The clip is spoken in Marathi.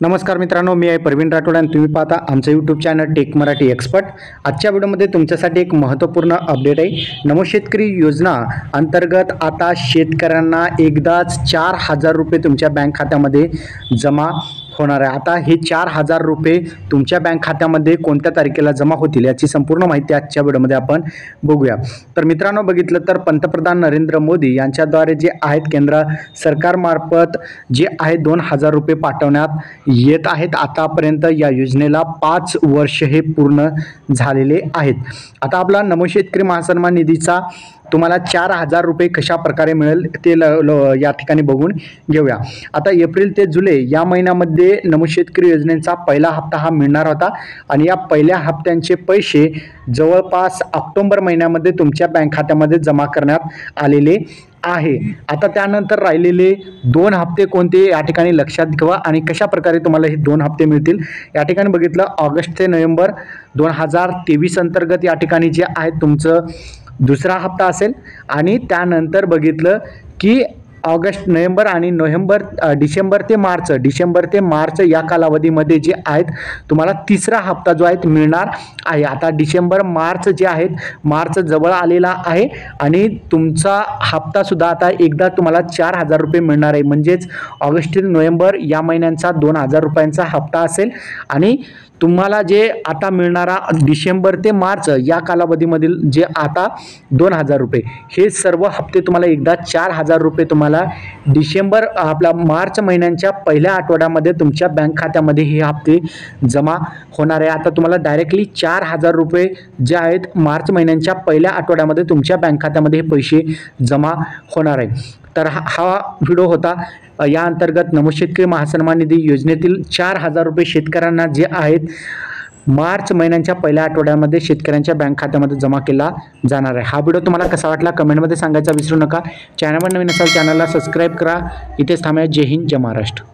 नमस्कार मित्रांनो, मी आहे प्रवीण राठोड आणि तुम्ही पाहता आमचं YouTube channel tech Marathi expert. आजच्या व्हिडिओमध्ये तुमच्यासाठी एक महत्त्वपूर्ण अपडेट आहे। नमो शेतकरी योजना अंतर्गत आता शेतकऱ्यांना एकदाच 4,000 रुपये तुमच्या बँक खात्यामध्ये जमा होणार आहे। आता हे 4,000 रुपये तुमच्या बँक खात्यामध्ये कोणत्या तारखेला जमा होतील याची संपूर्ण माहिती आजच्या व्हिडिओमध्ये आपण बघूया। तर मित्रांनो, बघितलं तर पंतप्रधान नरेंद्र मोदी यांच्याद्वारे जे आहेत केंद्र सरकारमार्फत जे आहे 2,000 रुपये पाठवण्यात येत आहेत। आतापर्यंत या योजनेला 5 वर्ष हे पूर्ण झालेले आहेत। आता आपला नमो शेतकरी महासन्मान निधीचा तुम्हाला 4,000 रुपये कशा प्रकारे मिळेल ते या ठिकाणी बघून घेऊया। आता एप्रिल ते जुलै या महिन्यामध्ये नमो शेतकरी योजनेचा पहिला हप्ता हा मिळणार होता आणि या पहिल्या हप्त्यांचे पैसे जवळपास ऑक्टोबर महिन्यामध्ये तुमच्या बँक खात्यामध्ये जमा करण्यात आलेले आहे। आता त्यानंतर राहिलेले 2 हप्ते कोणते या ठिकाणी लक्षात ठेवा आणि कशा प्रकारे तुम्हाला हे 2 हप्ते मिळतील या ठिकाणी बघितलं। ऑगस्ट ते नोव्हेंबर 2023 अंतर्गत या ठिकाणी जे आहे तुमचं दुसरा हप्ता असेल आणि त्यानंतर बघितलं की ऑगस्ट नोव्हेंबर आणि डिसेंबर ते मार्च या कालावधीमध्ये जे आहेत तुम्हाला तिसरा हप्ता जो आहे मिळणार आहे। आता डिसेंबर मार्च जे आहेत, मार्च जवळ आलेला आहे आणि तुमचा हप्ता सुद्धा आता एकदा तुम्हाला 4,000 रुपये मिळणार आहे। म्हणजेच ऑगस्ट ते नोव्हेंबर या महिन्यांचा 2,000 रुपयांचा हप्ता असेल आणि तुम्हाला जे आता मिळणारा डिसेंबर ते मार्च या कालावधीमधील जे आता 2,000 रुपये हे सर्व हप्ते तुम्हाला एकदा 4,000 रुपये तुम्हाला मार्च महिन्यांच्या पहिल्या आठवड्यामध्ये तुमच्या बँक खात्यामध्ये हे हप्ते जमा होणार आहे। आता तुम्हाला डायरेक्टली 4,000 रुपये जे आहेत मार्च महिन्यांच्या पहिल्या आठवड्यामध्ये तुमच्या बँक खात्यामध्ये हे पैसे जमा होणार आहे। तर हा व्हिडिओ होता या अंतर्गत नमो शेतकरी महासन्मान निधी योजनेतील 4,000 रुपये शेतकऱ्यांना जे आहेत मार्च महिन्याच्या पहिल्या आठवड्यामध्ये शेतकऱ्यांच्या बँक खात्यामध्ये जमा केला जाणार आहे। हा व्हिडिओ तुम्हाला कसा वाटला कमेंटमध्ये सांगायचा विसरू नका। चॅनलवर नवीन असाल चॅनलला सबस्क्राईब करा। इथेच थांबूया। जय हिंद, जय महाराष्ट्र।